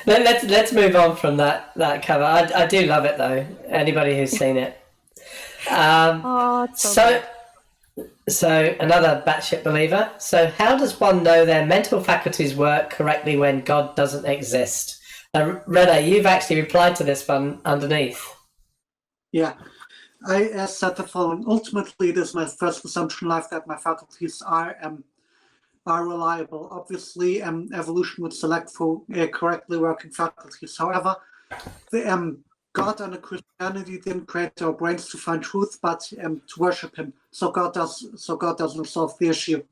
Let's move on from that cover. I do love it though. Anybody who's seen it. It's so So another batshit believer. So how does one know their mental faculties work correctly when God doesn't exist? Rene, you've actually replied to this one underneath. Yeah, I said the following. Ultimately, it is my first assumption in life that my faculties are reliable. Obviously, evolution would select for correctly working faculties. However, the God and Christianity didn't create our brains to find truth, but to worship Him. So God doesn't solve the issue.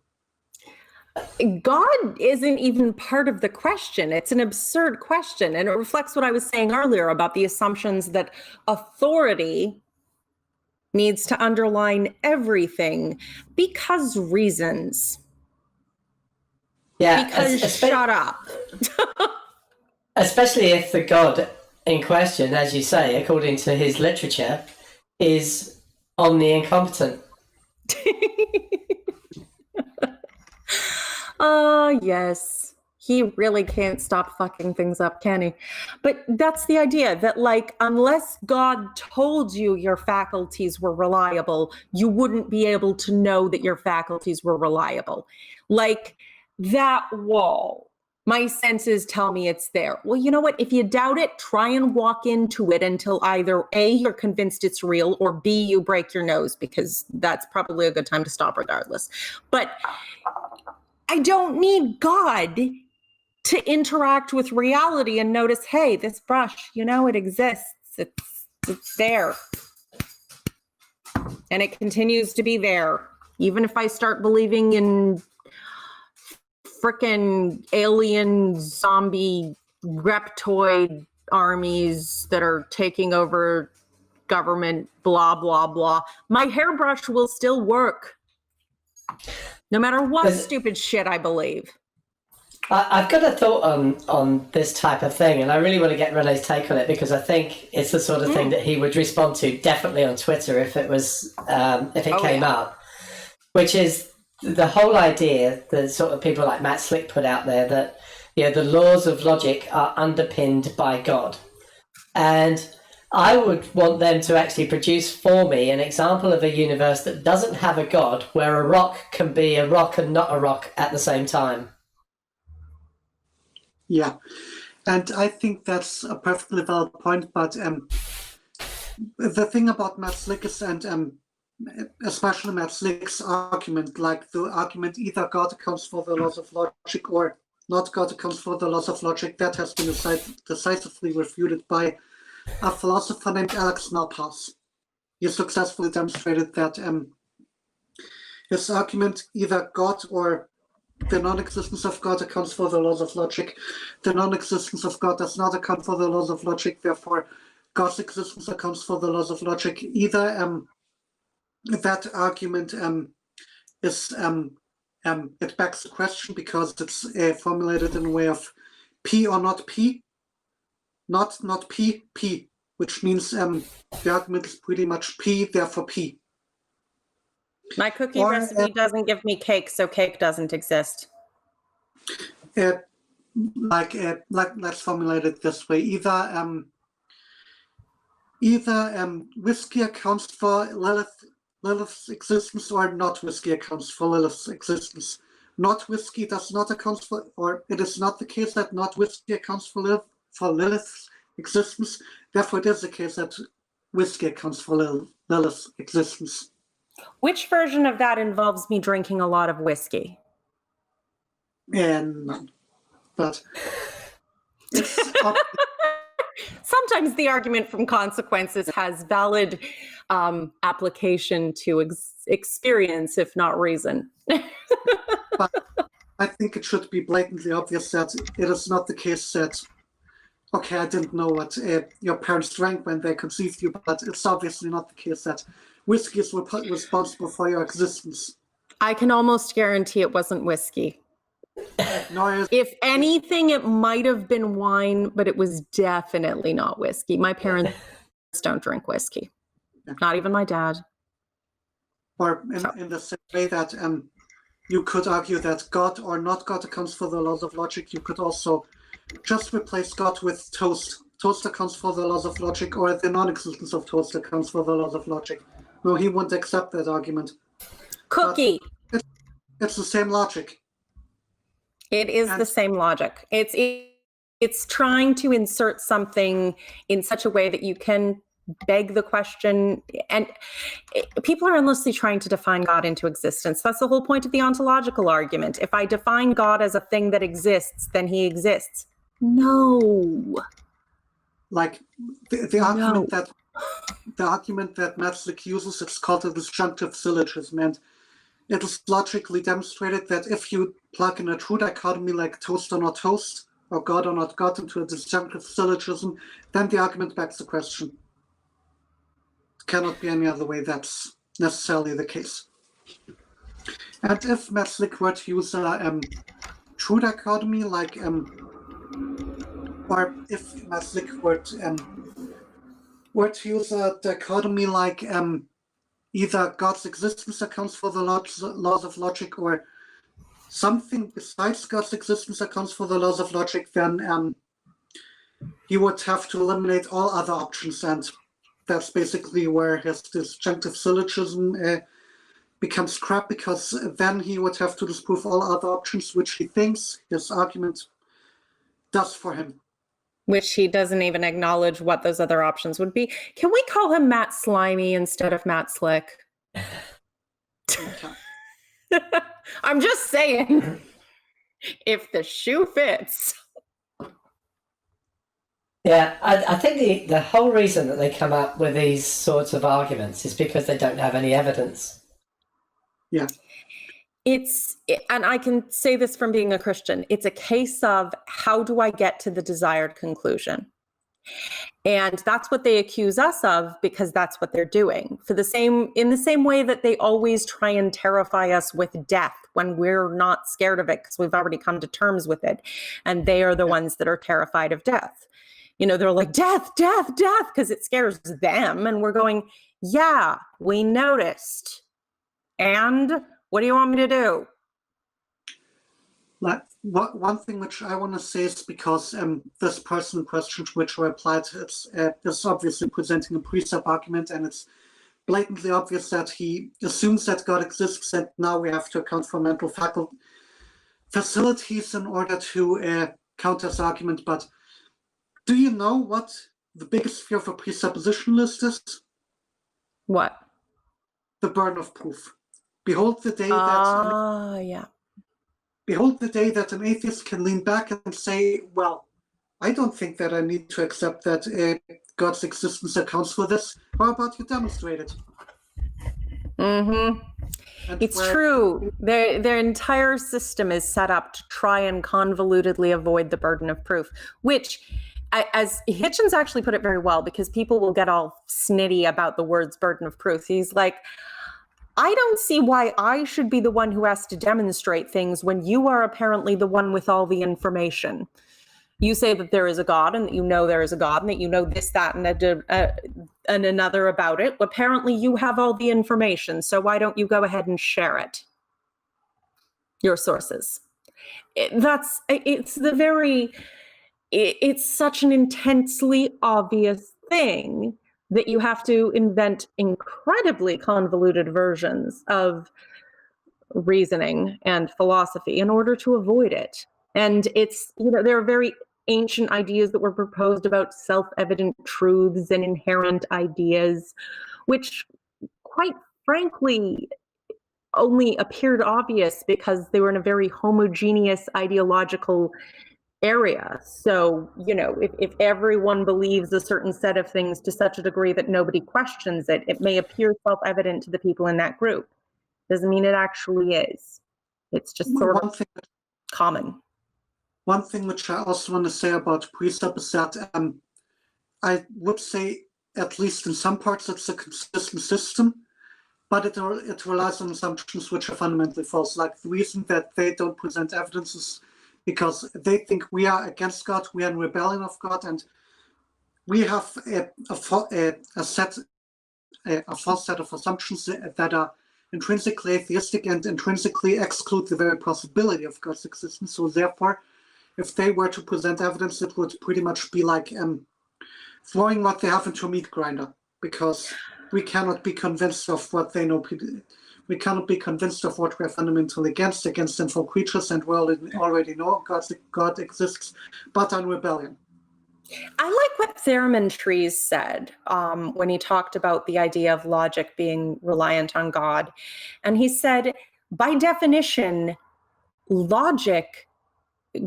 God isn't even part of the question. It's an absurd question, and it reflects what I was saying earlier about the assumptions that authority needs to underline everything because reasons. Yeah, because shut up. Especially if the God in question, as you say, according to his literature, is omni-incompetent. Yes. He really can't stop fucking things up, can he? But that's the idea that, like, unless God told you your faculties were reliable, you wouldn't be able to know that your faculties were reliable. Like that wall. My senses tell me it's there. Well, you know what? If you doubt it, try and walk into it until either A, you're convinced it's real, or B, you break your nose, because that's probably a good time to stop regardless. But I don't need God to interact with reality and notice, hey, this brush, you know, it exists. It's there. And it continues to be there. Even if I start believing in frickin' alien zombie reptoid armies that are taking over government, blah, blah, blah, my hairbrush will still work. No matter what stupid shit I believe. I've got a thought on this type of thing, and I really want to get Rene's take on it, because I think it's the sort of thing that he would respond to definitely on Twitter if it was came up, which is the whole idea that sort of people like Matt Slick put out there, that the laws of logic are underpinned by God, and I would want them to actually produce for me an example of a universe that doesn't have a God, where a rock can be a rock and not a rock at the same time. Yeah, and I think that's a perfectly valid point. But the thing about Matt Slick is, and especially Matt Slick's argument, like the argument either God accounts for the laws of logic or not God accounts for the laws of logic, that has been decisively refuted by a philosopher named Alex Malpass. He successfully demonstrated that his argument, either God or the non-existence of God accounts for the laws of logic, the non-existence of God does not account for the laws of logic, therefore God's existence accounts for the laws of logic. Either that argument is it begs the question, because it's formulated in a way of P or not P, not P, P, which means the argument is pretty much P, therefore P. My cookie recipe doesn't give me cake, so cake doesn't exist. Let's formulate it this way: either whiskey accounts for Lilith's existence, or not whiskey accounts for Lilith's existence. Not whiskey does not account for, or it is not the case that not whiskey accounts for Lilith's existence. Therefore, it is the case that whiskey accounts for Lilith's existence. Which version of that involves me drinking a lot of whiskey? And none. But it's sometimes the argument from consequences has valid application to experience, if not reason. But I think it should be blatantly obvious that it is not the case that, okay, I didn't know what your parents drank when they conceived you, but it's obviously not the case that whiskey is responsible for your existence. I can almost guarantee it wasn't whiskey. If anything, it might have been wine, but it was definitely not whiskey. My parents don't drink whiskey. Not even my dad. Or in the same way that you could argue that God or not God accounts for the laws of logic, you could also just replace God with toast. Toast accounts for the laws of logic, or the non-existence of toast accounts for the laws of logic. No, he wouldn't accept that argument. Cookie. But it's the same logic. It is the same logic. It's trying to insert something in such a way that you can beg the question, and people are endlessly trying to define God into existence. That's the whole point of the ontological argument. If I define God as a thing that exists, then he exists. No. Like the argument that Metzlik uses, it's called a disjunctive syllogism, and it is logically demonstrated that if you plug in a true dichotomy like toast or not toast, or God or not God, into a disjunctive syllogism, then the argument begs the question. It cannot be any other way that's necessarily the case. And if Metzlik were to use a true dichotomy, like, or if Metzlik were to use a dichotomy like either God's existence accounts for the laws of logic, or something besides God's existence accounts for the laws of logic, then he would have to eliminate all other options, and that's basically where his disjunctive syllogism becomes crap, because then he would have to disprove all other options, which he thinks his argument does for him. Which he doesn't even acknowledge what those other options would be. Can we call him Matt Slimy instead of Matt Slick? I'm just saying, if the shoe fits. Yeah, I think the whole reason that they come up with these sorts of arguments is because they don't have any evidence. Yeah. And I can say this from being a Christian, it's a case of how do I get to the desired conclusion? And that's what they accuse us of, because that's what they're doing. In the same way that they always try and terrify us with death when we're not scared of it because we've already come to terms with it. And they are the ones that are terrified of death. You know, they're like, death, death, death, because it scares them. And we're going, yeah, we noticed. And what do you want me to do? Like, one thing which I want to say is because this person in question to which I replied, is obviously presenting a precept argument, and it's blatantly obvious that he assumes that God exists, and now we have to account for mental facilities in order to counter this argument. But do you know what the biggest fear of a presuppositionalist is? What? The burden of proof. Behold the day that behold the day that an atheist can lean back and say, well, I don't think that I need to accept that God's existence accounts for this. How about you demonstrate it? Mm-hmm. It's true. Their entire system is set up to try and convolutedly avoid the burden of proof, which, as Hitchens actually put it very well, because people will get all snitty about the words burden of proof. He's like, I don't see why I should be the one who has to demonstrate things when you are apparently the one with all the information. You say that there is a God and that you know there is a God and that you know this, that, and another about it. Apparently you have all the information, so why don't you go ahead and share it? Your sources. It's such an intensely obvious thing that you have to invent incredibly convoluted versions of reasoning and philosophy in order to avoid it. And it's, there are very ancient ideas that were proposed about self-evident truths and inherent ideas, which quite frankly only appeared obvious because they were in a very homogeneous ideological area. So, if everyone believes a certain set of things to such a degree that nobody questions it, it may appear self-evident to the people in that group. Doesn't mean it actually is. It's just sort of common. One thing which I also want to say about precept is that I would say, at least in some parts, it's a consistent system, but it relies on assumptions which are fundamentally false. Like, the reason that they don't present evidence is because they think we are against God, we are in rebellion of God, and we have a false set of assumptions that are intrinsically atheistic and intrinsically exclude the very possibility of God's existence. So therefore, if they were to present evidence, it would pretty much be like throwing what they have into a meat grinder, because we cannot be convinced of what they know. We cannot be convinced of what we're fundamentally against sinful creatures, and we already know God exists, but on rebellion. I like what Thurman Trees said when he talked about the idea of logic being reliant on God. And he said, by definition, logic,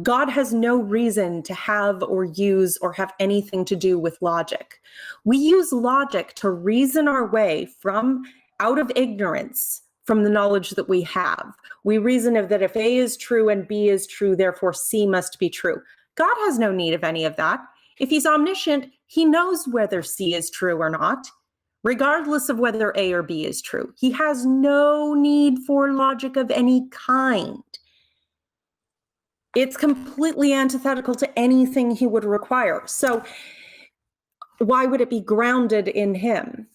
God has no reason to have or use or have anything to do with logic. We use logic to reason our way from out of ignorance from the knowledge that we have. We reason that if A is true and B is true, therefore C must be true. God has no need of any of that. If he's omniscient, he knows whether C is true or not, regardless of whether A or B is true. He has no need for logic of any kind. It's completely antithetical to anything he would require. So why would it be grounded in him?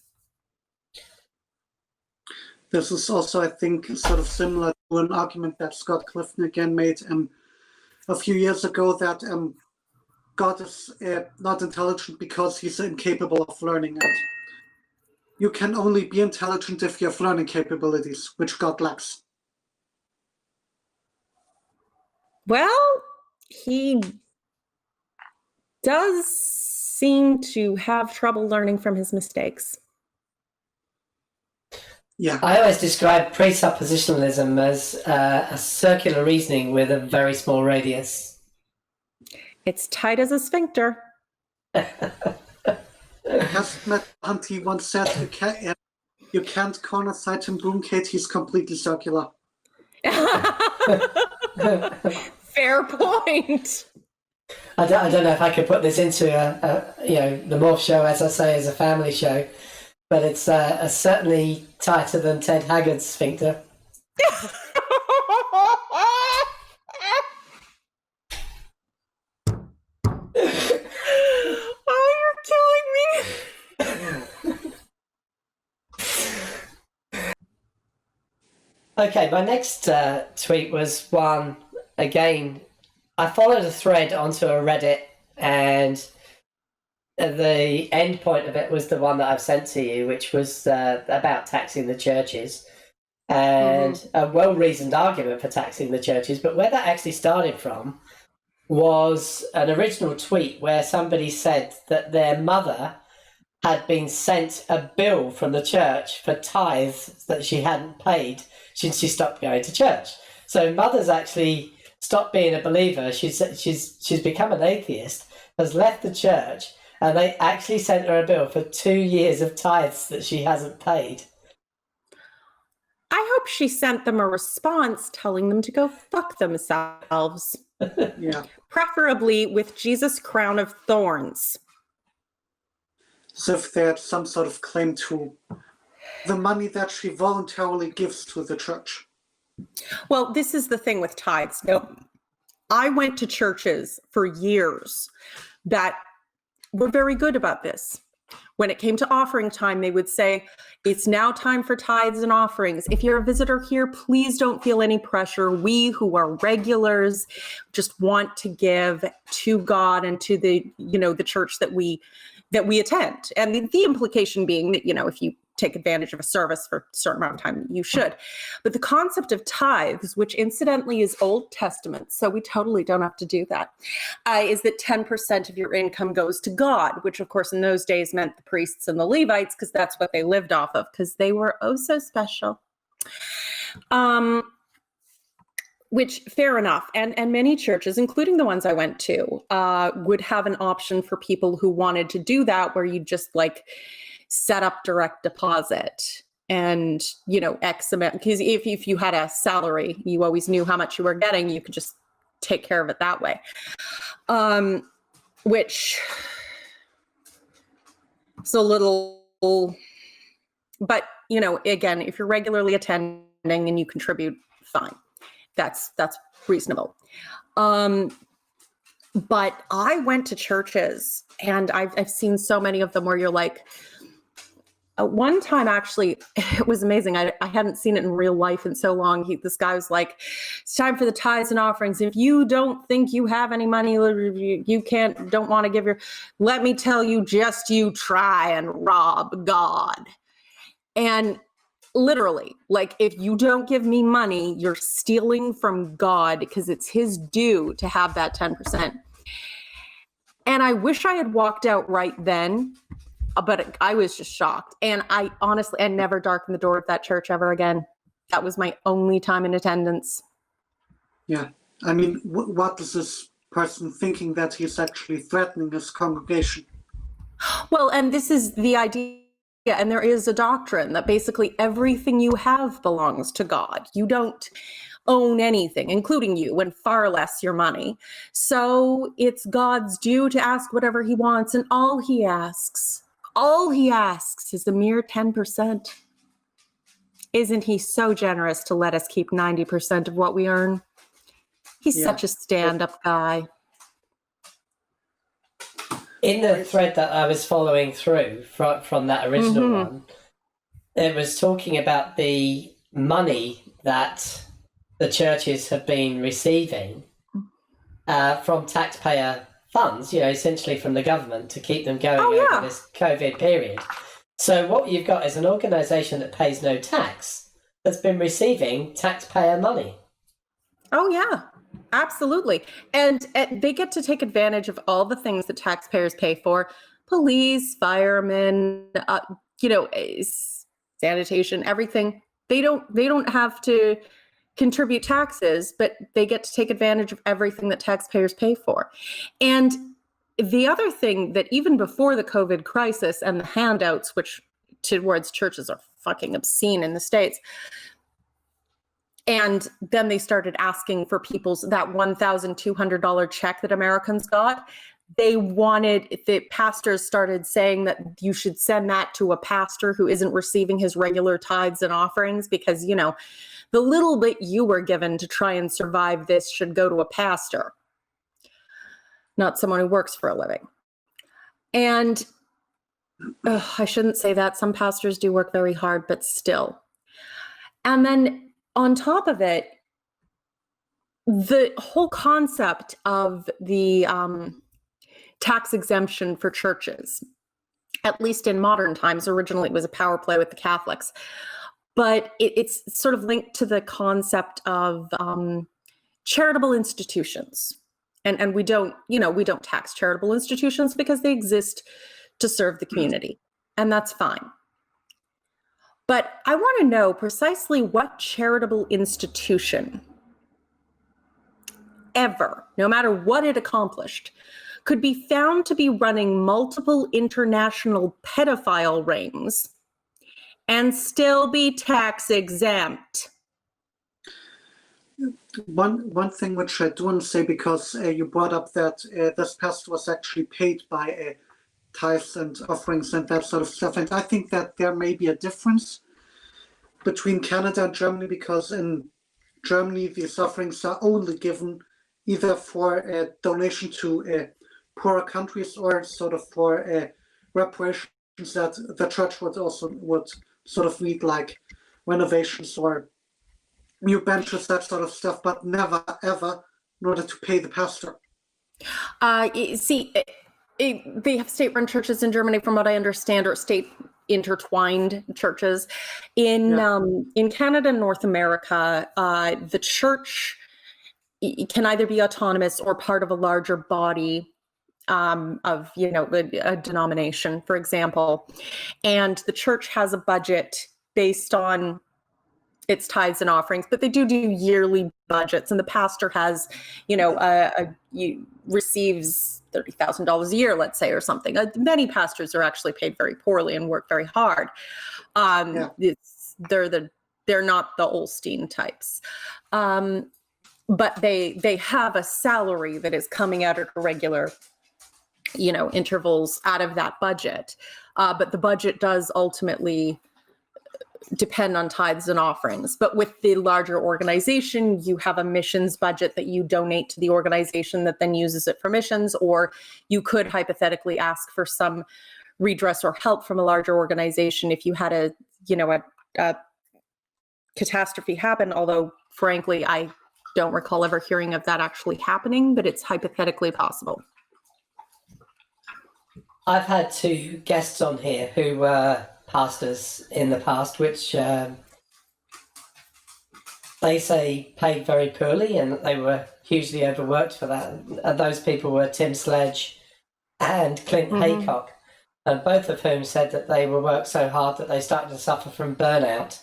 This is also, I think, sort of similar to an argument that Scott Clifton again made a few years ago, that God is not intelligent because he's incapable of learning. And you can only be intelligent if you have learning capabilities, which God lacks. Well, he does seem to have trouble learning from his mistakes. Yeah. I always describe presuppositionalism as a circular reasoning with a very small radius. It's tight as a sphincter. As Matt Hunty once said, you can't corner sight him, Broomgate, he's completely circular. Fair point. I don't know if I could put this into the Morph Show, as I say, as a family show, but it's certainly tighter than Ted Haggard's sphincter. Oh, you're killing me. Okay, my next tweet was one, again, I followed a thread onto a Reddit, and the end point of it was the one that I've sent to you, which was about taxing the churches, and a well-reasoned argument for taxing the churches. But where that actually started from was an original tweet where somebody said that their mother had been sent a bill from the church for tithes that she hadn't paid since she stopped going to church. So mother's actually stopped being a believer. She's become an atheist, has left the church, and they actually sent her a bill for 2 years of tithes that she hasn't paid. I hope she sent them a response telling them to go fuck themselves. Yeah. Preferably with Jesus' crown of thorns. So if they had some sort of claim to the money that she voluntarily gives to the church. Well, this is the thing with tithes. No, I went to churches for years that were very good about this. When it came to offering time, they would say, it's now time for tithes and offerings. If you're a visitor here, please don't feel any pressure. We who are regulars just want to give to God and to the church that we attend. And the implication being that, if you take advantage of a service for a certain amount of time, you should. But the concept of tithes, which incidentally is Old Testament, so we totally don't have to do that, is that 10% of your income goes to God, which of course in those days meant the priests and the Levites, because that's what they lived off of, because they were oh so special. Which, fair enough. And many churches, including the ones I went to, would have an option for people who wanted to do that, where you just set up direct deposit and, X amount. Because if you had a salary, you always knew how much you were getting. You could just take care of it that way. Which is a little, but, again, if you're regularly attending and you contribute, fine. That's reasonable. But I went to churches and I've seen so many of them where you're like, One time, actually, it was amazing. I hadn't seen it in real life in so long. This guy was like, it's time for the tithes and offerings. If you don't think you have any money, you don't want to give let me tell you, just you try and rob God. And literally, like, if you don't give me money, you're stealing from God, because it's his due to have that 10%. And I wish I had walked out right then, but I was just shocked. And I never darkened the door of that church ever again. That was my only time in attendance. Yeah. I mean, what is this person thinking, that he's actually threatening his congregation? Well, and this is the idea. And there is a doctrine that basically everything you have belongs to God. You don't own anything, including you, and far less your money. So it's God's due to ask whatever he wants. And all he asks is a mere 10%. Isn't he so generous to let us keep 90% of what we earn? He's such a stand-up guy. In the thread that I was following through from that original one, it was talking about the money that the churches have been receiving from taxpayer funds, essentially from the government, to keep them going over this COVID period. So what you've got is an organisation that pays no tax that's been receiving taxpayer money. Oh, yeah. Absolutely. And they get to take advantage of all the things that taxpayers pay for: police, firemen, sanitation, everything. They don't have to contribute taxes, but they get to take advantage of everything that taxpayers pay for. And the other thing that even before the COVID crisis and the handouts, which towards churches are fucking obscene in the States, and then they started asking for that $1,200 check that Americans got. The pastors started saying that you should send that to a pastor who isn't receiving his regular tithes and offerings, because, the little bit you were given to try and survive this should go to a pastor, not someone who works for a living. And I shouldn't say that. Some pastors do work very hard, but still. And then on top of it, the whole concept of the tax exemption for churches, at least in modern times, originally it was a power play with the Catholics, but it's sort of linked to the concept of charitable institutions. And we don't tax charitable institutions because they exist to serve the community, and that's fine. But I want to know precisely what charitable institution ever, no matter what it accomplished, could be found to be running multiple international pedophile rings and still be tax exempt. One thing which I do want to say, because you brought up that this pastor was actually paid by tithes and offerings and that sort of stuff, and I think that there may be a difference between Canada and Germany, because in Germany these offerings are only given either for a donation to poorer countries, or sort of for reparations that the church would sort of need, like renovations or new benches, that sort of stuff, but never ever in order to pay the pastor. They have state-run churches in Germany, from what I understand, or state intertwined churches. In Canada and North America, the church can either be autonomous or part of a larger body of a denomination, for example. And the church has a budget based on its tithes and offerings, but they do yearly budgets, and the pastor has, receives $30,000 a year, let's say, or something. Many pastors are actually paid very poorly and work very hard. They're not the Olstein types, but they have a salary that is coming out at regular, intervals out of that budget. But the budget does ultimately depend on tithes and offerings. But with the larger organization, you have a missions budget that you donate to the organization that then uses it for missions, or you could hypothetically ask for some redress or help from a larger organization if you had a catastrophe happen, although frankly, I don't recall ever hearing of that actually happening, but it's hypothetically possible. I've had 2 guests on here who were pastors in the past, which they say paid very poorly and they were hugely overworked for that. And those people were Tim Sledge and Clint Haycock, and both of whom said that they were worked so hard that they started to suffer from burnout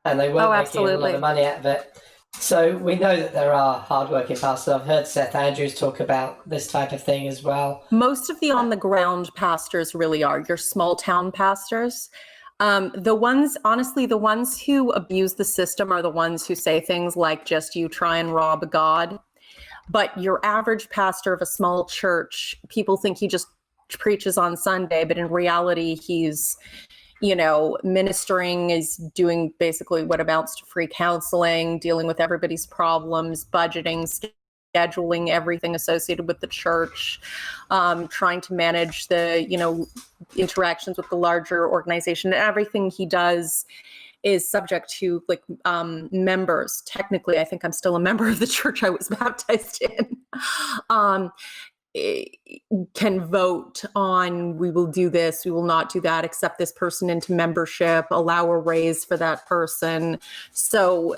and they weren't making a lot of money out of it. So we know that there are hardworking pastors. I've heard Seth Andrews talk about this type of thing as well. Most of the on-the-ground pastors really are your small-town pastors. The ones who abuse the system are the ones who say things like, just you try and rob God. But your average pastor of a small church, people think he just preaches on Sunday, but in reality, he's ministering, is doing basically what amounts to free counseling, dealing with everybody's problems, budgeting, scheduling everything associated with the church, trying to manage the, interactions with the larger organization. And everything he does is subject to members. Technically, I think I'm still a member of the church I was baptized in. Can vote on, we will do this, we will not do that, accept this person into membership, allow a raise for that person. So,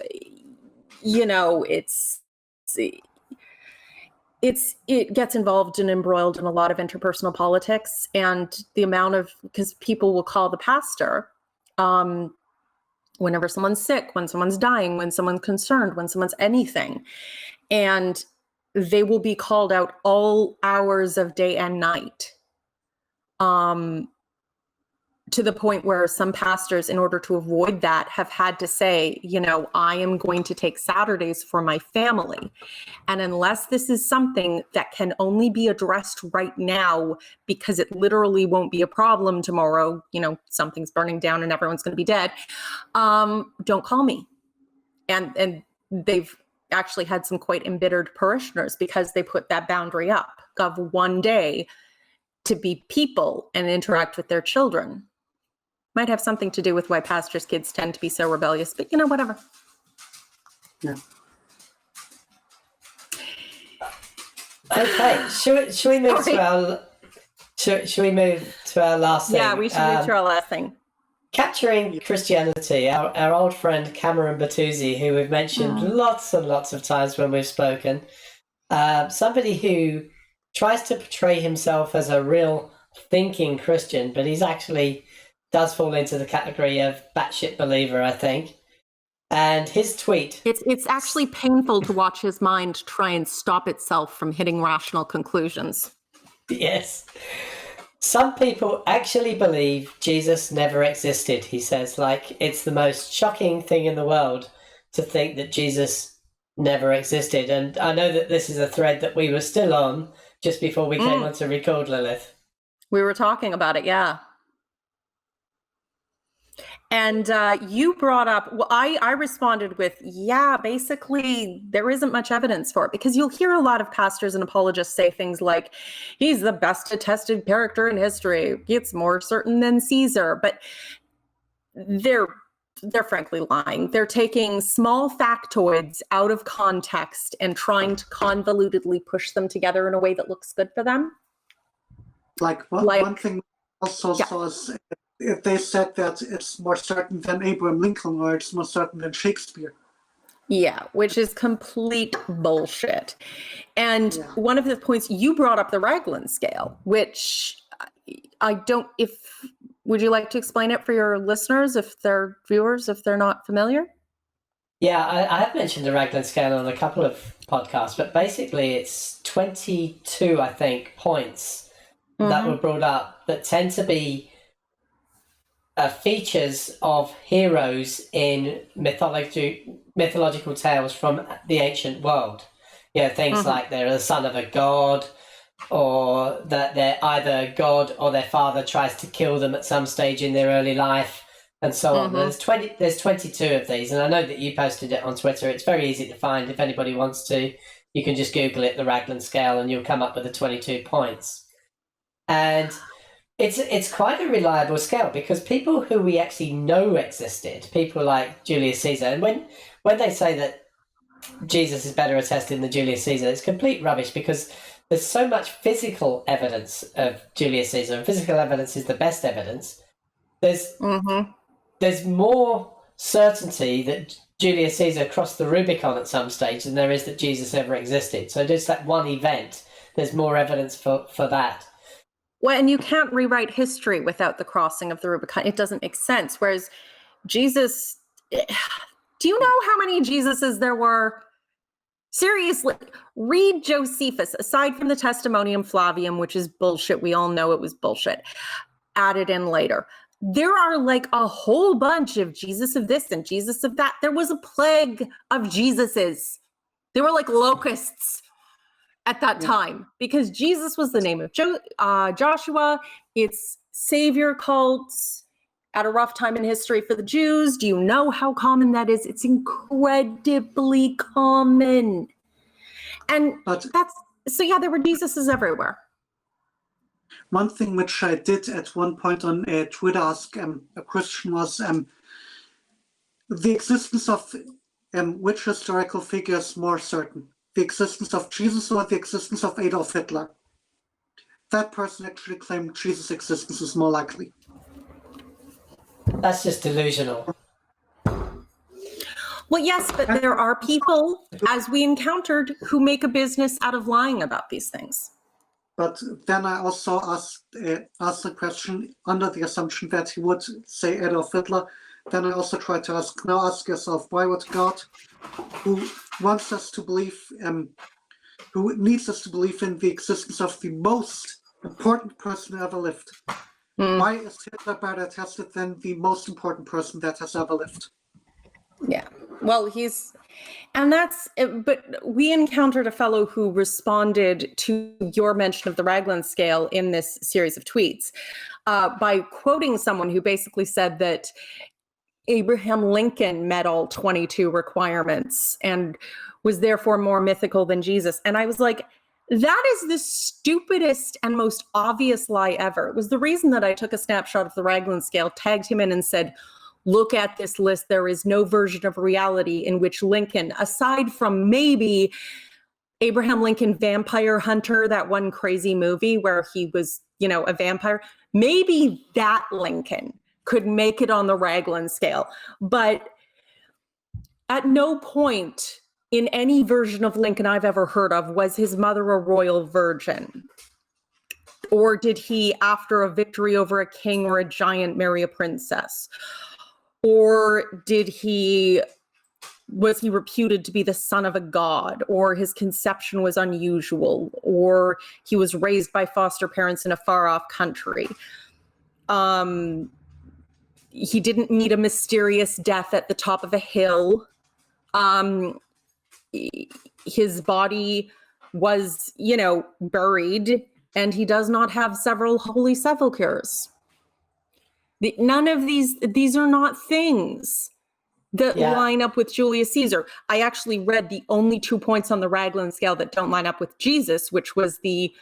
it gets involved and embroiled in a lot of interpersonal politics, and the amount of, because people will call the pastor whenever someone's sick, when someone's dying, when someone's concerned, when someone's anything, and they will be called out all hours of day and night, to the point where some pastors, in order to avoid that, have had to say, I am going to take Saturdays for my family. And unless this is something that can only be addressed right now, because it literally won't be a problem tomorrow, something's burning down and everyone's going to be dead, don't call me. And they've actually had some quite embittered parishioners because they put that boundary up of one day to be people and interact with their children. Might have something to do with why pastors' kids tend to be so rebellious, but whatever. Yeah. Okay, should we move to our should we move to our last thing? Yeah, we should move to our last thing. Capturing Christianity. Our old friend Cameron Batuzzi, who we've mentioned lots and lots of times when we've spoken, somebody who tries to portray himself as a real thinking Christian, but he's actually does fall into the category of batshit believer, I think. And his tweet... It's actually painful to watch his mind try and stop itself from hitting rational conclusions. Yes. Some people actually believe Jesus never existed, he says. It's the most shocking thing in the world to think that Jesus never existed. And I know that this is a thread that we were still on just before we came on to record, Lilith. We were talking about it, yeah. And you brought up, I responded with, basically there isn't much evidence for it, because you'll hear a lot of pastors and apologists say things like, he's the best attested character in history. It's more certain than Caesar, but they're frankly lying. They're taking small factoids out of context and trying to convolutedly push them together in a way that looks good for them. One thing I also saw is if they said that it's more certain than Abraham Lincoln or it's more certain than Shakespeare. Yeah, which is complete bullshit. And one of the points you brought up, the Raglan scale, which would you like to explain it for your listeners, if they're viewers, if they're not familiar? Yeah, I have mentioned the Raglan scale on a couple of podcasts, but basically it's 22, I think, points that were brought up that tend to be features of heroes in mythological tales from the ancient world. Things like they're the son of a god, or that they're either God or their father tries to kill them at some stage in their early life, and so on. There's 22 of these, and I know that you posted it on Twitter. It's very easy to find if anybody wants to. You can just Google it, the Raglan scale, and you'll come up with the 22 points. And It's quite a reliable scale because people who we actually know existed, people like Julius Caesar, and when they say that Jesus is better attested than Julius Caesar, it's complete rubbish because there's so much physical evidence of Julius Caesar, and physical evidence is the best evidence. There's more certainty that Julius Caesar crossed the Rubicon at some stage than there is that Jesus ever existed. So just that one event, there's more evidence for that. Well, and you can't rewrite history without the crossing of the Rubicon. It doesn't make sense. Whereas Jesus, do you know how many Jesuses there were? Seriously, read Josephus, aside from the Testimonium Flavium, which is bullshit. We all know it was bullshit. Added in later. There are like a whole bunch of Jesus of this and Jesus of that. There was a plague of Jesuses. They were like locusts at that time because Jesus was the name of Joshua. It's savior cults at a rough time in history for the Jews. Do you know how common that is? It's incredibly common. And there were Jesuses everywhere. One thing which I did at one point on Twitter ask a Christian was the existence of which historical figure is more certain? The existence of Jesus or the existence of Adolf Hitler? That person actually claimed Jesus' existence is more likely. That's just delusional. Well, yes, but there are people, as we encountered, who make a business out of lying about these things. But then I also asked the question under the assumption that he would say Adolf Hitler. Then I also tried to ask yourself, why would God, who wants us to believe, who needs us to believe in the existence of the most important person who ever lived, why is Hitler better attested than the most important person that has ever lived? Yeah, well, but we encountered a fellow who responded to your mention of the Raglan scale in this series of tweets by quoting someone who basically said that Abraham Lincoln met all 22 requirements and was therefore more mythical than Jesus. And I was like, that is the stupidest and most obvious lie ever. It was the reason that I took a snapshot of the Raglan scale, tagged him in and said, look at this list. There is no version of reality in which Lincoln, aside from maybe Abraham Lincoln Vampire Hunter, that one crazy movie where he was, a vampire, maybe that Lincoln could make it on the Raglan scale. But at no point in any version of Lincoln I've ever heard of was his mother a royal virgin. Or did he, after a victory over a king or a giant, marry a princess? Or was he reputed to be the son of a god? Or his conception was unusual? Or he was raised by foster parents in a far-off country? He didn't meet a mysterious death at the top of a hill. His body was, buried, and he does not have several holy sepulchres. None of these are not things that line up with Julius Caesar. I actually read the only 2 points on the Raglan scale that don't line up with Jesus, which was the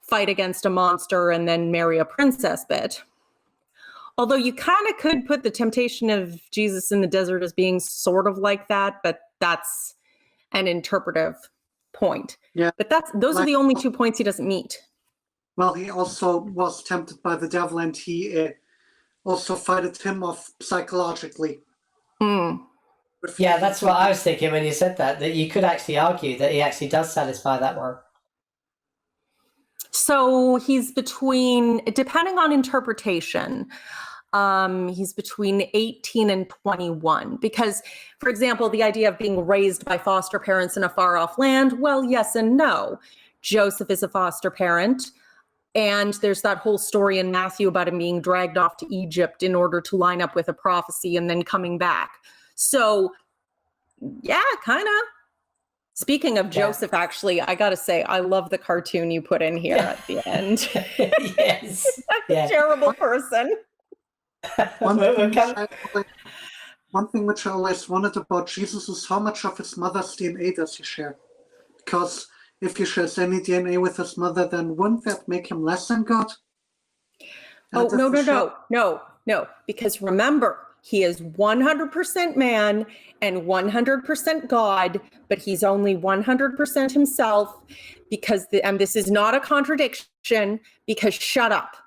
fight against a monster and then marry a princess bit. Although you kind of could put the temptation of Jesus in the desert as being sort of like that, but that's an interpretive point. Yeah. But those are the only 2 points he doesn't meet. Well, he also was tempted by the devil, and he also fighted him off psychologically. Yeah, that's what I was thinking when you said that you could actually argue that he actually does satisfy that one. So he's between, depending on interpretation, he's between 18 and 21. Because, for example, the idea of being raised by foster parents in a far-off land, well, yes and no. Joseph is a foster parent, and there's that whole story in Matthew about him being dragged off to Egypt in order to line up with a prophecy and then coming back. So, yeah, kind of. Speaking of Joseph, actually, I got to say, I love the cartoon you put in here at the end. Yes. A terrible person. One thing which I always wondered about Jesus is how much of his mother's DNA does he share? Because if he shares any DNA with his mother, then wouldn't that make him less than God? Oh, And if no, the no, show- no. Because remember, he is 100% man and 100% God, but he's only 100% himself and this is not a contradiction, because shut up.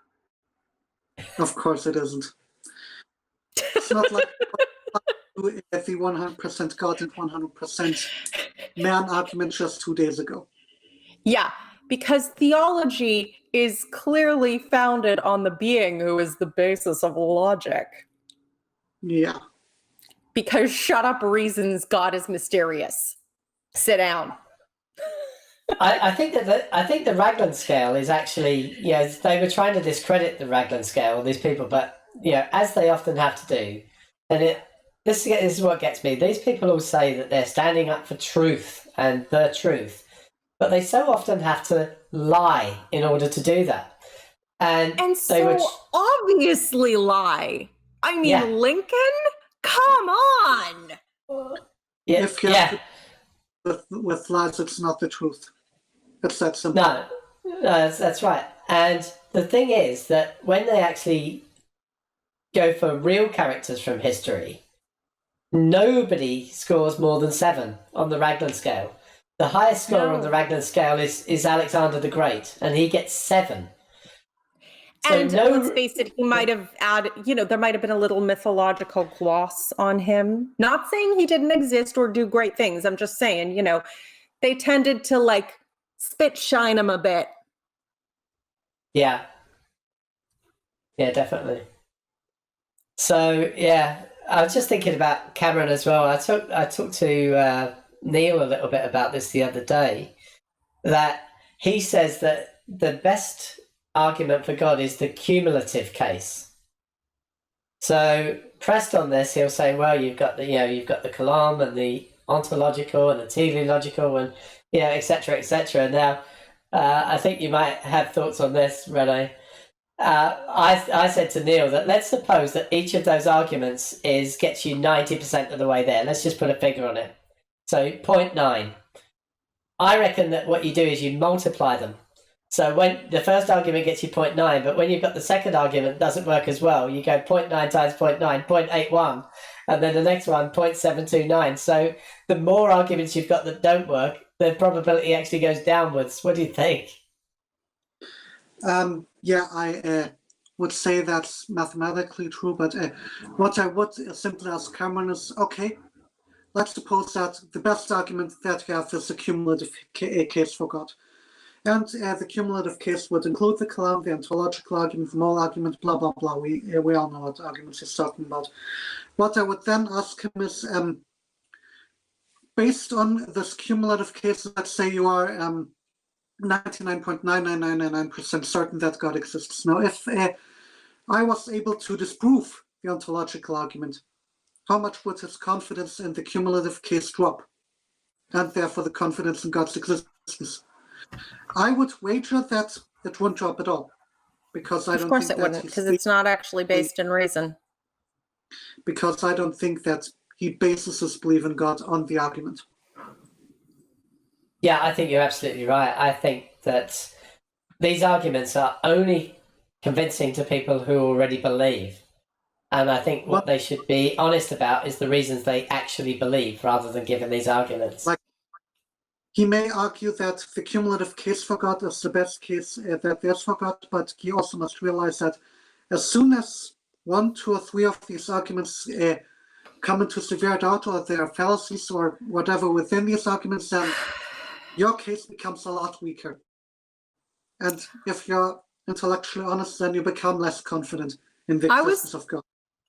Of course it isn't. It's not like the 100% God and 100% man argument just 2 days ago. Yeah, because theology is clearly founded on the being who is the basis of logic. Yeah. Because shut up reasons God is mysterious. Sit down. I think the Raglan scale is actually, they were trying to discredit the Raglan scale, these people, but as they often have to do, and this is what gets me. These people all say that they're standing up for truth and the truth, but they so often have to lie in order to do that. And so obviously lie. I mean, yeah. Lincoln? Come on! Yeah, If you have to, with lies, it's not the truth. It's that simple. No, that's right. And the thing is that when they actually go for real characters from history, nobody scores more than 7 on the Raglan scale. The highest score on the Raglan scale is Alexander the Great, and he gets 7. So and let's face it, he might have added, there might have been a little mythological gloss on him. Not saying he didn't exist or do great things. I'm just saying, they tended to spit shine him a bit. Yeah, definitely. So I was just thinking about Cameron as well. I talked to Neil a little bit about this the other day, that he says that the best argument for God is the cumulative case. So pressed on this, he'll say, well, you've got the kalam and the ontological and the teleological and etc. etc. Now, I think you might have thoughts on this, Rene. I said to Neil that let's suppose that each of those arguments gets you 90% of the way there. Let's just put a figure on it. So 0.9. I reckon that what you do is you multiply them. So when the first argument gets you 0.9, but when you've got the second argument doesn't work as well, you go 0.9 times 0.9, 0.81, and then the next one 0.729. So the more arguments you've got that don't work, the probability actually goes downwards. What do you think? I would say that's mathematically true, but what I would simply ask Cameron is, okay, let's suppose that the best argument that you have is the cumulative case for God. And the cumulative case would include the kalam, the ontological argument, the moral argument, blah, blah, blah. We all know what arguments he's talking about. What I would then ask him is, based on this cumulative case, let's say you are 99.99999% certain that God exists. Now, if I was able to disprove the ontological argument, how much would his confidence in the cumulative case drop? And therefore the confidence in God's existence. I would wager that it won't drop at all, because I don't think that... Of course it wouldn't, because it's not actually based in reason. Because I don't think that he bases his belief in God on the argument. Yeah, I think you're absolutely right. I think that these arguments are only convincing to people who already believe. And I think what they should be honest about is the reasons they actually believe, rather than giving these arguments. He may argue that the cumulative case for God is the best case that there's for God, but he also must realize that as soon as 1, 2, or 3 of these arguments come into severe doubt, or there are fallacies or whatever within these arguments, then your case becomes a lot weaker. And if you're intellectually honest, then you become less confident in the existence of God.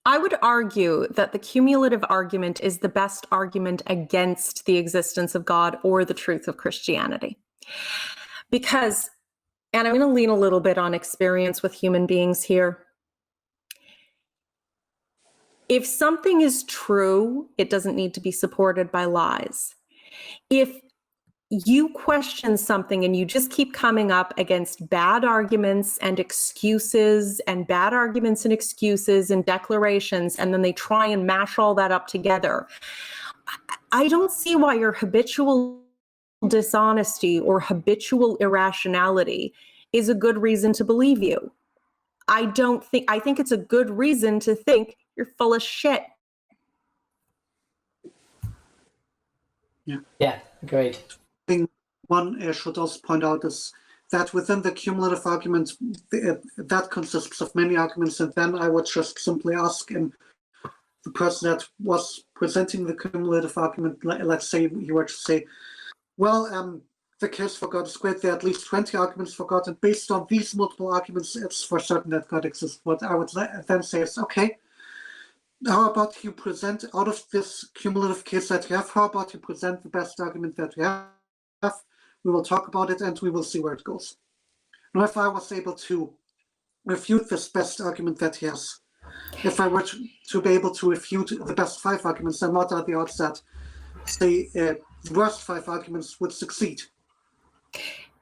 I would argue that the cumulative argument is the best argument against the existence of God or the truth of Christianity. Because, and I'm going to lean a little bit on experience with human beings here. If something is true, it doesn't need to be supported by lies. If you question something and you just keep coming up against bad arguments and excuses and bad arguments and excuses and declarations, and then they try and mash all that up together, I don't see why your habitual dishonesty or habitual irrationality is a good reason to believe you. I think it's a good reason to think you're full of shit. Yeah, agreed. Thing one should also point out is that within the cumulative argument, that consists of many arguments, and then I would just simply ask the person that was presenting the cumulative argument, let's say you were to say, well, the case for God is great, there are at least 20 arguments for God, and based on these multiple arguments, it's for certain that God exists. What I would then say is, okay, how about you present, out of this cumulative case that you have, how about you present the best argument that you have? We will talk about it and we will see where it goes. Now, if I was able to refute this best argument that he has, if I were to be able to refute the best 5 arguments, then what are the odds that, say, the worst 5 arguments would succeed?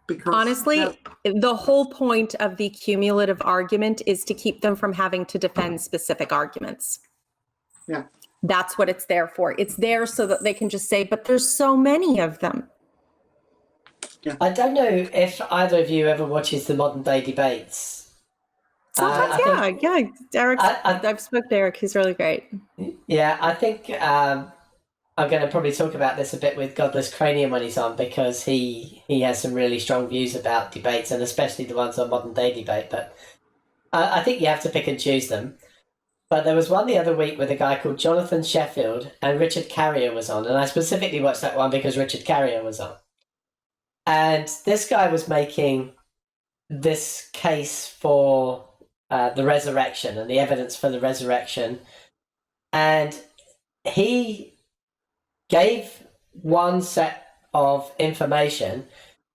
Because honestly, the whole point of the cumulative argument is to keep them from having to defend specific arguments. Yeah. That's what it's there for. It's there so that they can just say, but there's so many of them. Yeah. I don't know if either of you ever watches the modern day debates. Sometimes, yeah. Derek, I've spoken to Eric. He's really great. Yeah, I think I'm going to probably talk about this a bit with Godless Cranium when he's on, because he has some really strong views about debates, and especially the ones on modern day debate. But I think you have to pick and choose them. But there was one the other week with a guy called Jonathan Sheffield, and Richard Carrier was on. And I specifically watched that one because Richard Carrier was on. And this guy was making this case for the resurrection and the evidence for the resurrection. And he gave one set of information,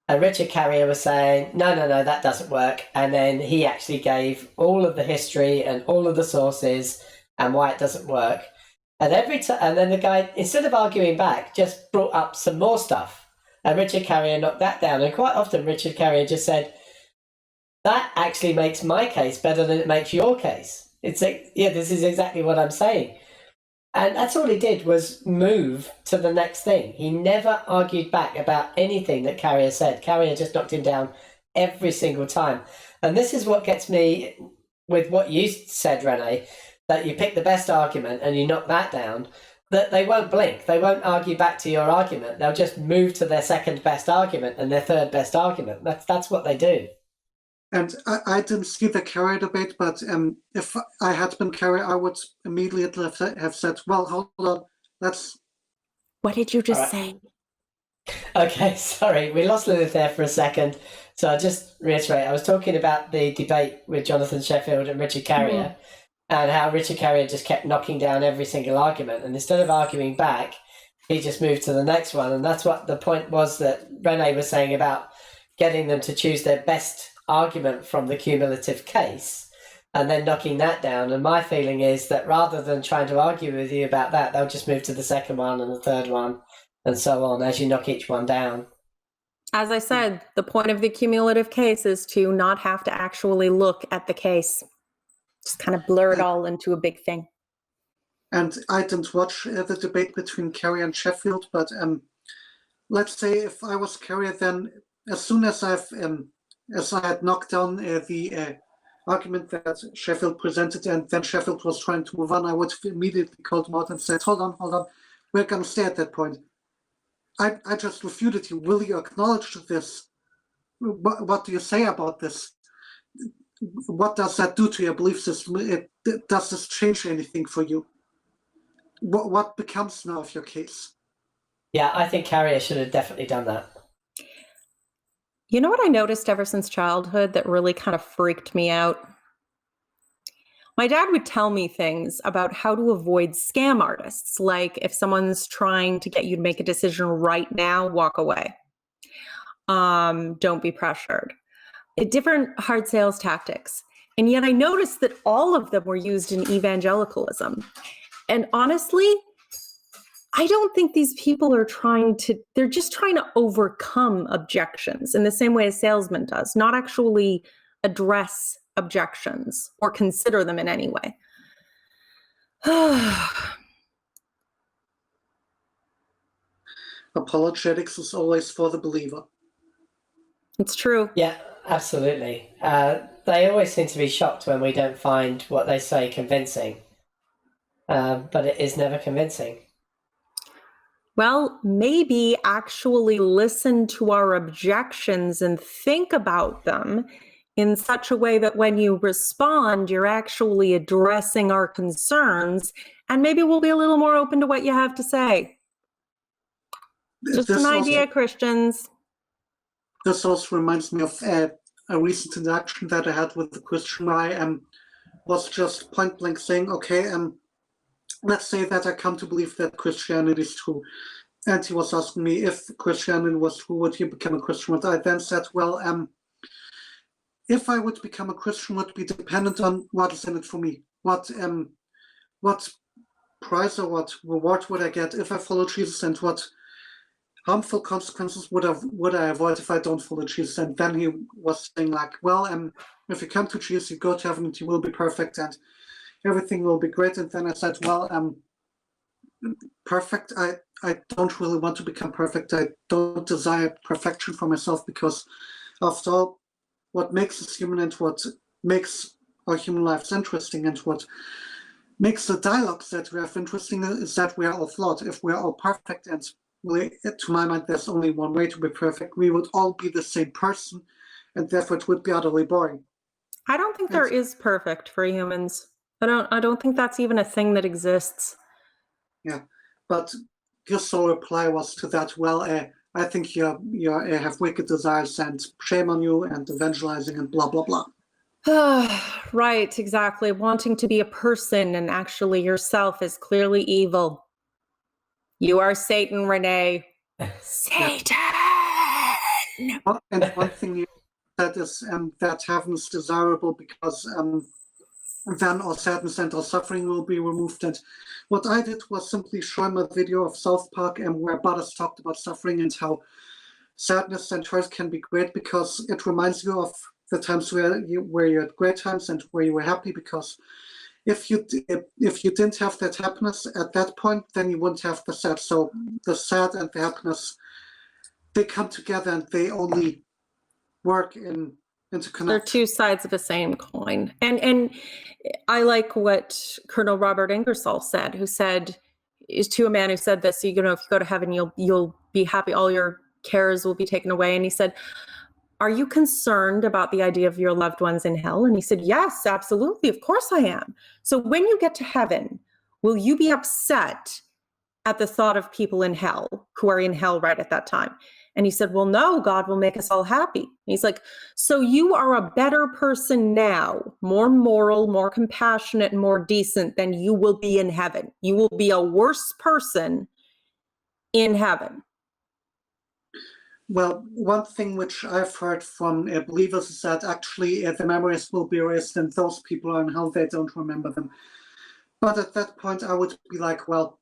and Richard Carrier was saying, no, that doesn't work. And then he actually gave all of the history and all of the sources and why it doesn't work. And and then the guy, instead of arguing back, just brought up some more stuff. And Richard Carrier knocked that down. And quite often Richard Carrier just said, that actually makes my case better than it makes your case. It's like, yeah, this is exactly what I'm saying. And that's all he did, was move to the next thing. He never argued back about anything that Carrier said. Carrier just knocked him down every single time. And this is what gets me with what you said, Renee, that you pick the best argument and you knock that down, that they won't blink. They won't argue back to your argument. They'll just move to their second best argument and their third best argument. That's what they do. And I didn't see the Carrier debate, but if I had been Carrier, I would immediately have said, well, hold on, let's... What did you just say? Okay, sorry, we lost Lilith there for a second. So I'll just reiterate, I was talking about the debate with Jonathan Sheffield and Richard Carrier, and how Richard Carrier just kept knocking down every single argument. And instead of arguing back, he just moved to the next one. And that's what the point was that Renee was saying about getting them to choose their best argument from the cumulative case and then knocking that down. And my feeling is that rather than trying to argue with you about that, they'll just move to the second one and the third one and so on as you knock each one down. As I said, the point of the cumulative case is to not have to actually look at the case. Just kind of blur it all into a big thing. And I didn't watch the debate between Carrier and Sheffield, but let's say if I was Carrier, then as soon as as I had knocked down the argument that Sheffield presented, and then Sheffield was trying to move on, I would immediately call him out and said, hold on, we're going to stay at that point. I just refuted you. Will you acknowledge this? What do you say about this? What does that do to your belief system? Does this change anything for you? What becomes now of your case? Yeah, I think Carrier should have definitely done that. You know what I noticed ever since childhood that really kind of freaked me out? My dad would tell me things about how to avoid scam artists. Like if someone's trying to get you to make a decision right now, walk away. Don't be pressured. Different hard sales tactics. And yet I noticed that all of them were used in evangelicalism. And honestly, I don't think these people are they're just trying to overcome objections in the same way a salesman does, not actually address objections or consider them in any way. Apologetics is always for the believer. It's true. Yeah, absolutely. The they always seem to be shocked when we don't find what they say convincing. But it is never convincing. Well, maybe actually listen to our objections and think about them in such a way that when you respond, you're actually addressing our concerns, and maybe we'll be a little more open to what you have to say. Just an idea, Christians. This also reminds me of a recent interaction that I had with the Christian where I was just point blank saying, okay, let's say that I come to believe that Christianity is true. And he was asking me if Christianity was true, would you become a Christian? And I then said, well, if I would become a Christian, would be dependent on what is in it for me. What prize or what reward would I get if I follow Jesus, and what harmful consequences would I avoid if I don't follow Jesus? And then he was saying like, well, if you come to Jesus, you go to heaven and you will be perfect and everything will be great. And then I said, well, perfect. I don't really want to become perfect. I don't desire perfection for myself, because after all, what makes us human and what makes our human lives interesting and what makes the dialogues that we have interesting is that we are all flawed. If we are all perfect, and really, to my mind, there's only one way to be perfect, we would all be the same person, and therefore it would be utterly boring. I don't think there is perfect for humans. I don't think that's even a thing that exists. Yeah, but your sole reply was to that, well, I think you have wicked desires and shame on you and evangelizing and blah, blah, blah. Right, exactly. Wanting to be a person and actually yourself is clearly evil. You are Satan, Renee. Satan! And one thing you said is that heaven is desirable because then all sadness and all suffering will be removed. And what I did was simply show him a video of South Park where Butters talked about suffering and how sadness and hurt can be great, because it reminds you of the times where you had great times and where you were happy, because if you didn't have that happiness at that point, then you wouldn't have the sad. So the sad and the happiness, they come together and they only work into connect. They're two sides of the same coin. And I like what Colonel Robert Ingersoll said, who said, is to a man who said this, if you go to heaven, you'll be happy, all your cares will be taken away. And he said, are you concerned about the idea of your loved ones in hell? And he said, yes, absolutely. Of course I am. So when you get to heaven, will you be upset at the thought of people in hell who are in hell right at that time? And he said, well, no, God will make us all happy. And he's like, so you are a better person now, more moral, more compassionate, and more decent than you will be in heaven. You will be a worse person in heaven. Well, one thing which I've heard from believers is that actually the memories will be erased and those people are in hell, they don't remember them. But at that point, I would be like, well,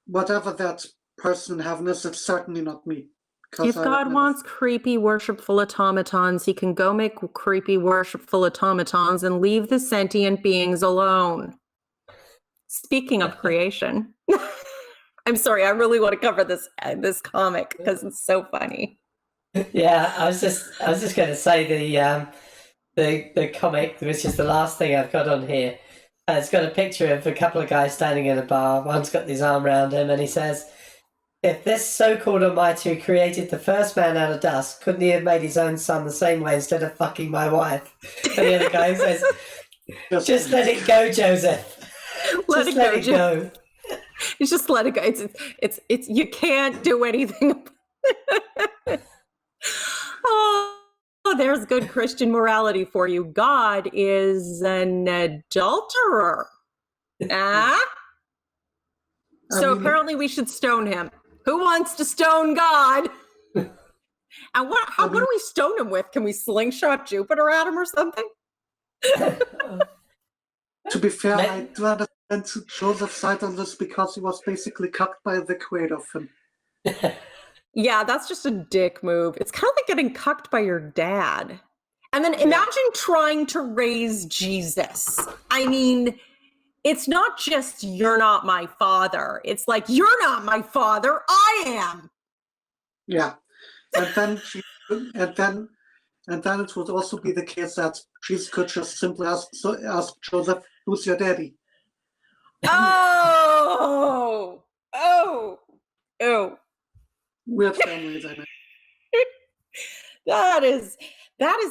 whatever that person in heaven is, it's certainly not me. If God wants creepy worshipful automatons, he can go make creepy worshipful automatons and leave the sentient beings alone. Speaking of creation, I'm sorry, I really want to cover this comic because it's so funny. Yeah, I was just going to say the comic, which is the last thing I've got on here. It's got a picture of a couple of guys standing in a bar. One's got his arm around him, and he says, if this so-called Almighty who created the first man out of dust, couldn't he have made his own son the same way instead of fucking my wife? And the other guy says, just let it go, Joseph. Let it go. You just let it go. It's you can't do anything. Oh, there's good Christian morality for you. God is an adulterer. So apparently we should stone him. Who wants to stone God? And what do we stone him with? Can we slingshot Jupiter at him or something? To be fair, I do understand Joseph's side on this because he was basically cucked by the creator of him. Yeah, that's just a dick move. It's kind of like getting cucked by your dad. And then imagine trying to raise Jesus. I mean, it's not just you're not my father. It's like, you're not my father. I am. Yeah. And then And then it would also be the case that Jesus could just simply ask Joseph, "Who's your daddy?" Oh, oh, oh. Weird family dynamic. That is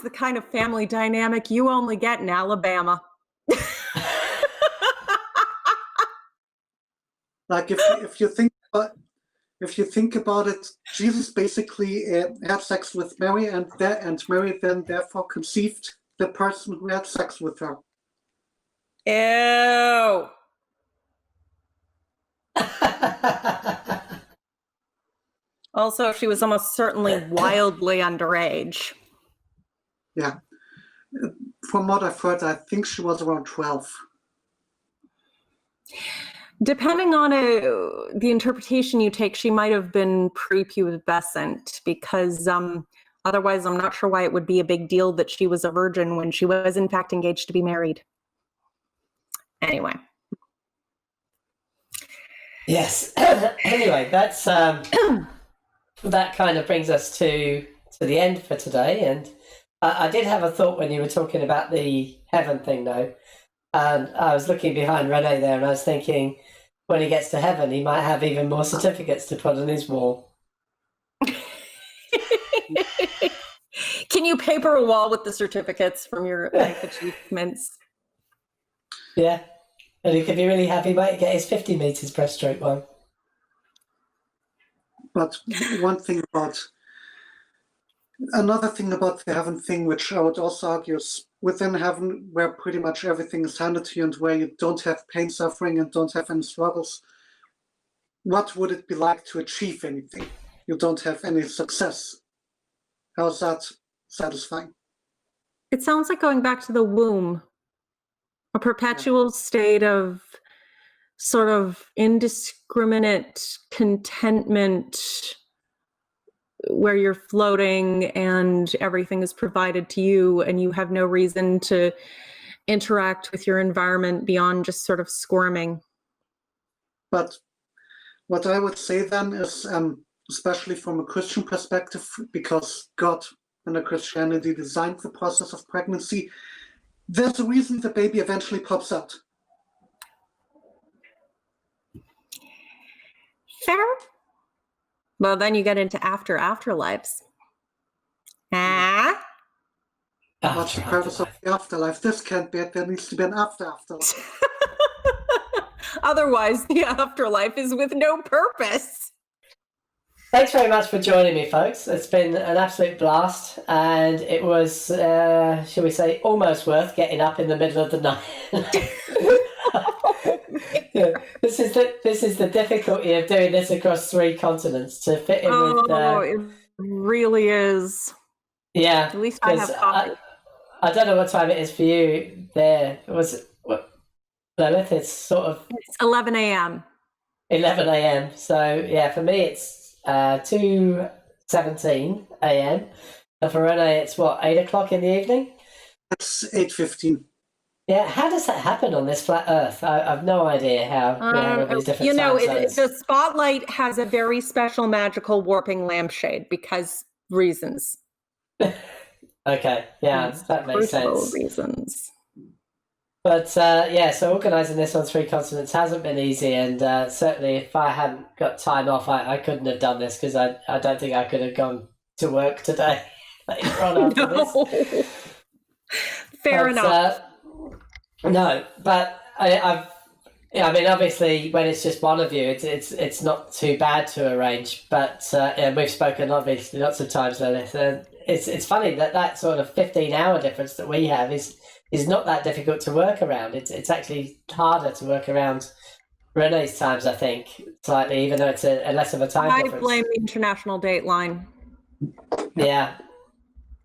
the kind of family dynamic you only get in Alabama. Like if you think about it, Jesus basically had sex with Mary, and Mary then therefore conceived the person who had sex with her. Ew. Also, she was almost certainly wildly underage. Yeah. From what I've heard, I think she was around 12. Depending on the interpretation you take, she might have been prepubescent, because otherwise I'm not sure why it would be a big deal that she was a virgin when she was in fact engaged to be married. Anyway. Yes. Anyway, that's that kind of brings us to the end for today. And I did have a thought when you were talking about the heaven thing, though. And I was looking behind Rene there, and I was thinking, when he gets to heaven, he might have even more certificates to put on his wall. Can you paper a wall with the certificates from your life achievements? Yeah. And he could be really happy, might get his 50 meters breaststroke one. But another thing about the heaven thing, which I would also argue is within heaven, where pretty much everything is handed to you and where you don't have pain, suffering, and don't have any struggles, what would it be like to achieve anything? You don't have any success. How's that satisfying? It sounds like going back to the womb, a perpetual state of sort of indiscriminate contentment where you're floating and everything is provided to you and you have no reason to interact with your environment beyond just sort of squirming. But what I would say then is, especially from a Christian perspective, because God and Christianity designed the process of pregnancy, there's a reason the baby eventually pops out. Fair. Well, then you get into afterlives. Ah. What's the purpose of the afterlife? This can't be it. There needs to be an afterlife. Otherwise, the afterlife is with no purpose. Thanks very much for joining me, folks. It's been an absolute blast, and it was, shall we say, almost worth getting up in the middle of the night. Yeah, this is the difficulty of doing this across 3 continents, to fit in with. It really is. Yeah. At least I have coffee. I don't know what time it is for you there. Lilith, it's sort of... It's 11 a.m. 11 a.m. So, yeah, for me it's 2:17 a.m. And for Rene, it's what, 8 o'clock in the evening? It's 8:15. Yeah, how does that happen on this flat Earth? I've no idea how we have all these different time zones. The spotlight has a very special magical warping lampshade because reasons. Okay, yeah, that makes sense. Reasons. But so organising this on 3 continents hasn't been easy, and certainly if I hadn't got time off, I couldn't have done this, because I don't think I could have gone to work today later on after this. Fair enough. No, but I mean, obviously, when it's just one of you, it's not too bad to arrange. But we've spoken obviously lots of times, Lilith, and it's funny that sort of 15-hour difference that we have is not that difficult to work around. It's actually harder to work around Rene's times, I think, slightly, even though it's a less of a time difference. I blame the international dateline. Yeah.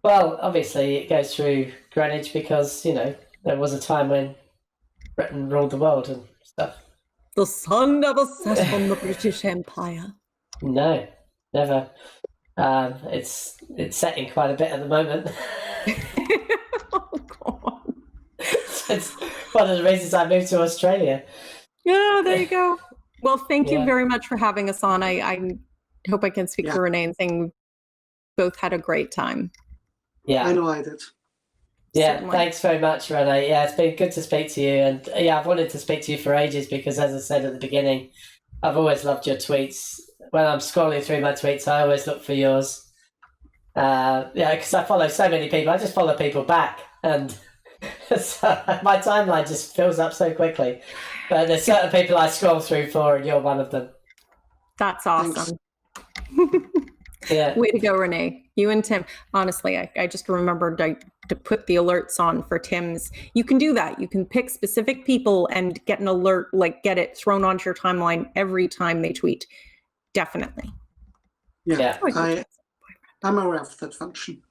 Well, obviously, it goes through Greenwich because, there was a time when Britain ruled the world and stuff. The sun never set on the British Empire. No, never. It's setting quite a bit at the moment. Oh, God. It's one of the reasons I moved to Australia. Yeah, there you go. Well, thank you very much for having us on. I hope I can speak for Renee and saying we both had a great time. Yeah. I know I did. Yeah, Certainly. thanks very much, Renee. Yeah, it's been good to speak to you. And yeah, I've wanted to speak to you for ages because, as I said at the beginning, I've always loved your tweets. When I'm scrolling through my tweets, I always look for yours. Yeah, because I follow so many people. I just follow people back, and so my timeline just fills up so quickly. But there's certain people I scroll through for, and you're one of them. That's awesome. Yeah. Way to go, Renee. You and Tim. Honestly, I just remembered to put the alerts on for Tim's. You can do that. You can pick specific people and get an alert, like get it thrown onto your timeline every time they tweet. Definitely. Yeah, I'm aware of that function.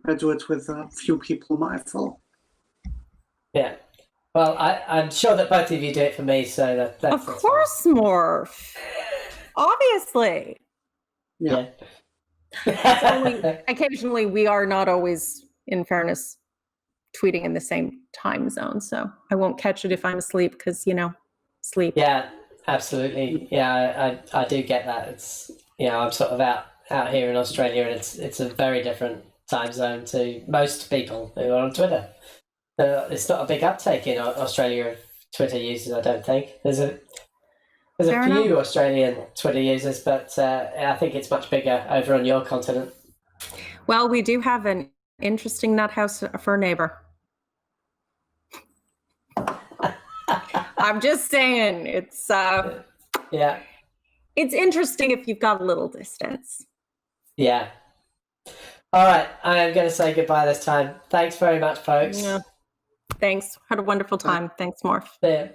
I do it with a few people I follow. Yeah. Well, I'm sure that both of you do it for me, so that's Of course, Morph. Obviously. Yeah. It's only, occasionally, we are not always, in fairness, tweeting in the same time zone. So I won't catch it if I'm asleep because, sleep. Yeah, absolutely. Yeah, I do get that. It's, I'm sort of out here in Australia, and it's a very different time zone to most people who are on Twitter. It's not a big uptake in Australia of Twitter users, I don't think. There's a few Australian Twitter users, but I think it's much bigger over on your continent. Well, we do have an interesting nut house for a neighbor. I'm just saying, it's it's interesting if you've got a little distance. Yeah. All right, I am going to say goodbye this time. Thanks very much, folks. Yeah. Thanks. Had a wonderful time. Thanks, Morph. See ya.